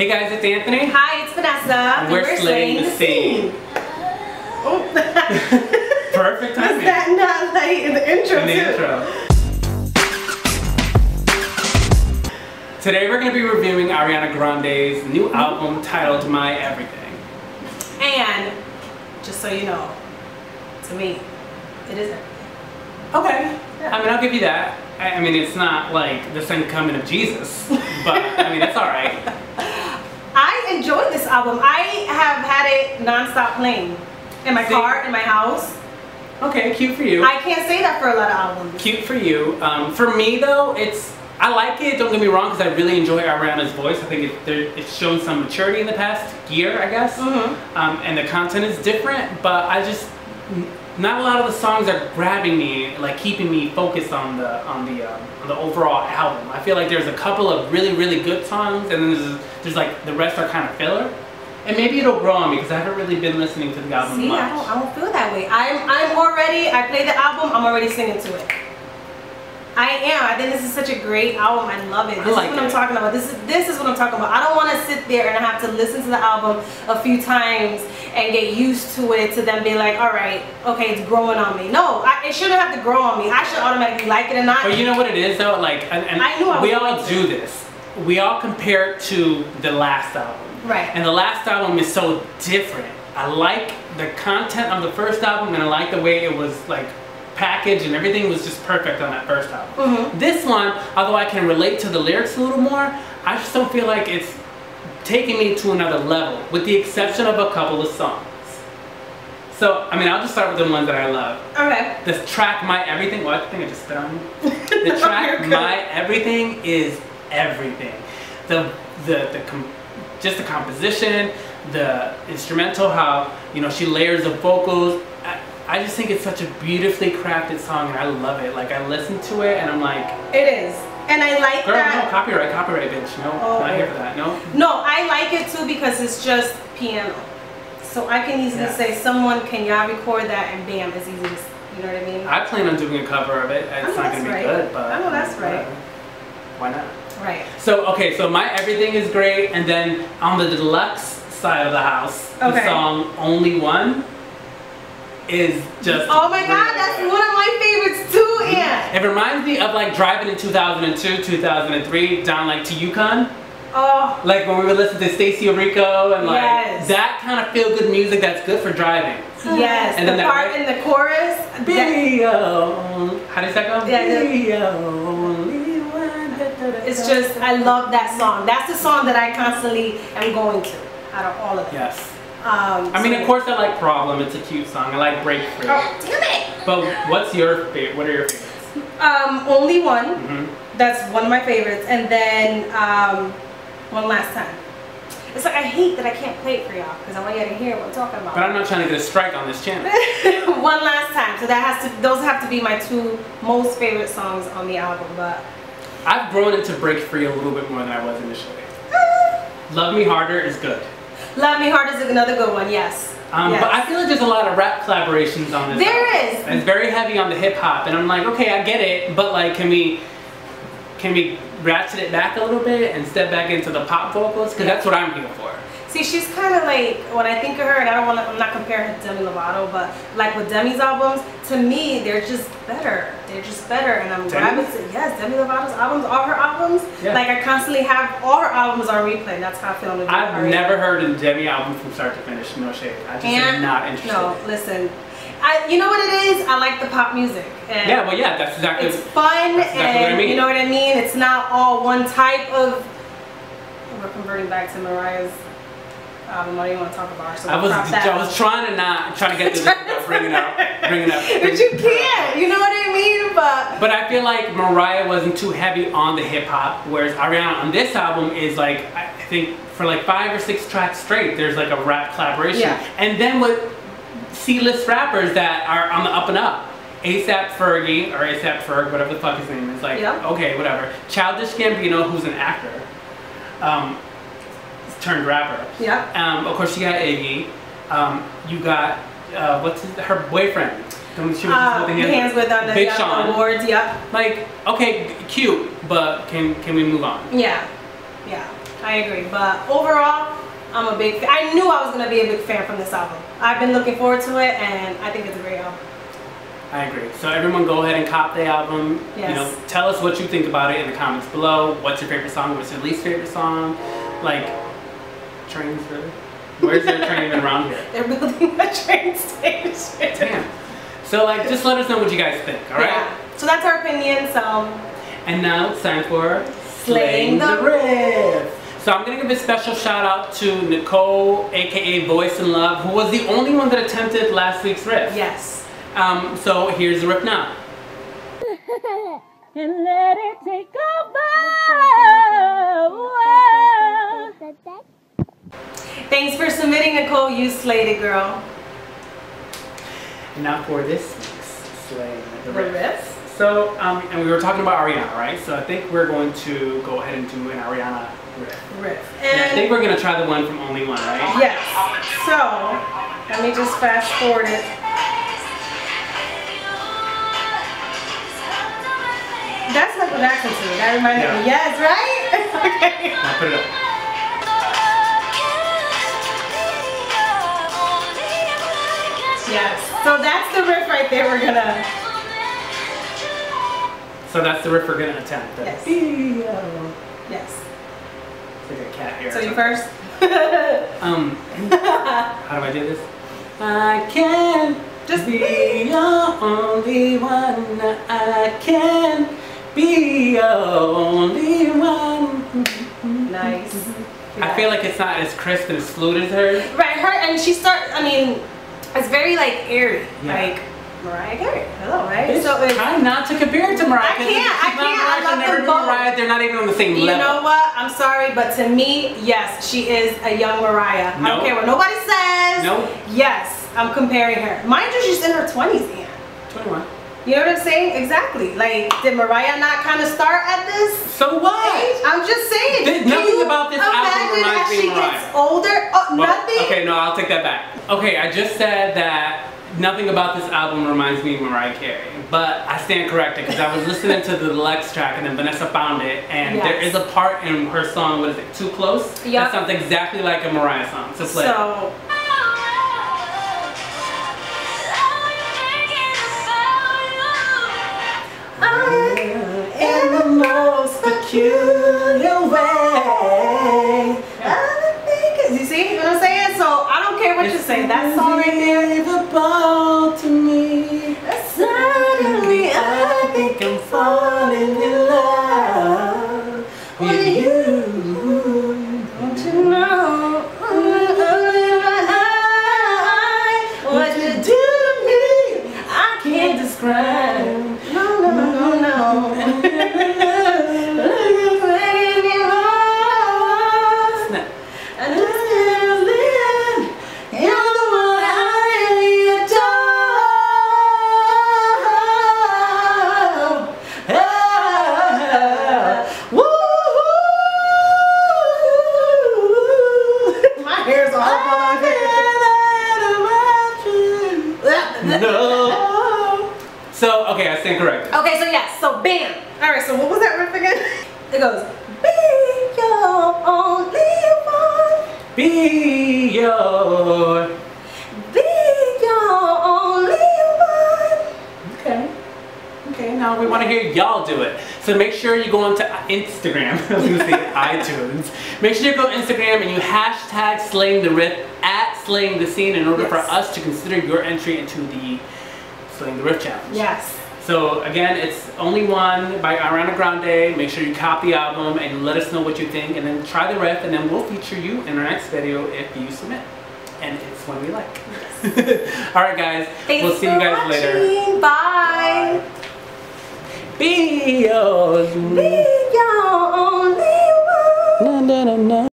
Hey guys, it's Anthony. Hi, it's Vanessa. And we're slaying the scene. Oh. Perfect timing. Was that not like in the intro Today we're going to be reviewing Ariana Grande's new album titled My Everything. And, just so you know, to me, it is everything. Okay. Yeah. I mean, I'll give you that. I mean, it's not like the second coming of Jesus, but I mean, it's alright. I enjoyed this album. I have had it non-stop playing in my car, in my house. Okay, cute for you. I can't say that for a lot of albums. Cute for you. For me though, I like it, don't get me wrong, because I really enjoy Ariana's voice. I think it's shown some maturity in the past year, I guess. And the content is different, but not a lot of the songs are grabbing me, like keeping me focused on the overall album. I feel like there's a couple of really good songs, and then there's like the rest are kind of filler. And maybe it'll grow on me because I haven't really been listening to the album much. I don't feel that way. I play the album, I'm already singing to it. I think this is such a great album. I love it. This is what I'm talking about. This is what I'm talking about. I don't want to sit there and have to listen to the album a few times and get used to it to then be like, all right, okay, it's growing on me. No, it shouldn't have to grow on me. I should automatically like it and not. But you know what it is though? Like, we all do this. We all compare it to the last album. Right. And the last album is so different. I like the content of the first album, and I like the way it was like packaged, and everything was just perfect on that first album. This one, although I can relate to the lyrics a little more, I just don't feel like it's taking me to another level, with the exception of a couple of songs. So, I mean, I'll just start with the ones that I love. Okay. The track My Everything, well, I think I just spit on you. The track My Everything is everything. Just the composition, the instrumental, how, you know, she layers the vocals. I just think it's such a beautifully crafted song, and I love it. Like, I listen to it and I'm like, it is. And I like that. Girl, no, copyright, bitch. No, not here for that. No. No, I like it too because it's just piano. So I can easily say, can y'all record that, and bam, it's easy to, you know what I mean? I plan on doing a cover of it. It's not going to be good, but. I know that's right. Why not? Right. So, okay, so My Everything is great, and then on the deluxe side of the house, the song Only One is just oh my god, that's one of my favorites too, yeah. It reminds me of like driving in 2002, 2003 down like to Yukon. Oh. Like when we would listen to Stacey Orico and like that kind of feel good music that's good for driving. Yes. And then the part in the chorus. Video. How does that go? It's just, I love that song. That's the song that I constantly am going to out of all of them. Yes. I mean, of course, I like Problem. It's a cute song. I like Break Free. Oh, damn it! But what's your favorite? What are your favorites? Only One. That's one of my favorites. And then One Last Time. It's like I hate that I can't play it for y'all because I want you to hear what I'm talking about. But I'm not trying to get a strike on this channel. One Last Time. So those have to be my two most favorite songs on the album. But I've grown into Break Free a little bit more than I was initially. Love Me Harder is good. Love Me Harder is another good one, yes. But I feel like there's a lot of rap collaborations on this. There is. And it's very heavy on the hip hop, and I'm like, okay, I get it, but like, can we ratchet it back a little bit and step back into the pop vocals? Because that's what I'm here for. See, she's kind of like, when I think of her, and I'm not comparing her to Demi Lovato, but like with Demi's albums, to me, they're just better. They're just better, and I'm grabbing to, yes, Demi Lovato's albums, all her albums, like I constantly have all her albums on replay. That's how I feel. I've never heard a Demi album from start to finish, no shade. I just am not interested. No, listen. You know what it is? I like the pop music. And yeah, well, yeah, that's exactly. It's fun, that's exactly what I mean. You know what I mean? It's not all one type of. We're converting back to Mariah's album. What do you want to talk about? So I was trying to get this bring it up. But you can't. You know what I mean? But I feel like Mariah wasn't too heavy on the hip hop, whereas Ariana on this album is like, I think for like 5 or 6 tracks straight, there's like a rap collaboration. And then with C-list rappers that are on the up and up. ASAP Fergie, or ASAP Ferg, whatever the fuck his name is, like, okay, whatever. Childish Gambino, who's an actor, turned rapper. Of course, you got Iggy. You got, her boyfriend. She was just holding hands with on the Big Sean. Awards, Like, okay, cute, but can we move on? Yeah. I agree. But overall, I'm a big fan. I knew I was going to be a big fan from this album. I've been looking forward to it, and I think it's a great album. I agree. So everyone go ahead and cop the album. Yes. You know, tell us what you think about it in the comments below. What's your favorite song? What's your least favorite song? Like, trains, really? Where's there a train even around here? They're building a train station. Damn. So like, just let us know what you guys think, alright? Yeah. So that's our opinion, so. And now it's time for Slaying the Riff. So I'm gonna give a special shout out to Nicole, aka Voice in Love, who was the only one that attempted last week's riff. Yes. So here's the riff now. And let it take over. Thanks for submitting, Nicole. You slayed it, girl. And now for this week's Slaying the Riff. Riff. So, and we were talking about Ariana, right? So I think we're going to go ahead and do an Ariana riff. And I think we're going to try the one from Only One, right? Yes. So, let me just fast forward it. That's like an accent to me. That reminds me. Yes, right? Okay. Now put it up. Yes. So that's the riff right there. We're gonna. So that's the riff we're gonna attempt. Yes. Yes. It's like a cat here. So you first. How do I do this? I can just be your only one. I can be your only one. Nice. I feel like it's not as crisp and as fluid as hers. Right, her, and she starts, I mean, it's very like airy, like Mariah Carey. Hello, right? Bitch, so it's try not to compare it to Mariah. I can't. I love them both. Mariah, they're not even on the same level. You know what? I'm sorry, but to me, yes, she is a young Mariah. I don't care what nobody says. Nope. Yes, I'm comparing her. Mind you, she's in her 20s, Ian. 21. You know what I'm saying? Exactly. Like, did Mariah not kind of start at this? So what? Age? I'm just saying. Nothing about this album reminds me of Mariah. As she gets older? Oh, well, nothing? Okay, no, I'll take that back. Okay, I just said that nothing about this album reminds me of Mariah Carey. But I stand corrected because I was listening to the Deluxe track and then Vanessa found it. And there is a part in her song, what is it, Too Close? Yep. That sounds exactly like a Mariah song. So play it. In the most peculiar way. You see what I'm saying? So I don't care what you say. That song right there. To me. Suddenly I think I'm falling in love with you. Don't you know? What you do to me, I can't describe. No. So, okay, I stand corrected. Okay, so yes, so bam. Alright, so what was that riff again? It goes, be your only one. Be your only one. Okay, now we want to hear y'all do it. So make sure you go onto Instagram. I was going to say iTunes. Make sure you go to Instagram and you hashtag Slaying the Riff at Slaying the Scene in order for us to consider your entry into the Slaying the Riff Challenge. Yes. So again, it's Only One by Ariana Grande. Make sure you copy the album and let us know what you think, and then try the riff, and then we'll feature you in our next video if you submit. And it's one we like. Yes. Alright guys, we'll see you guys later. Bye. Be yours.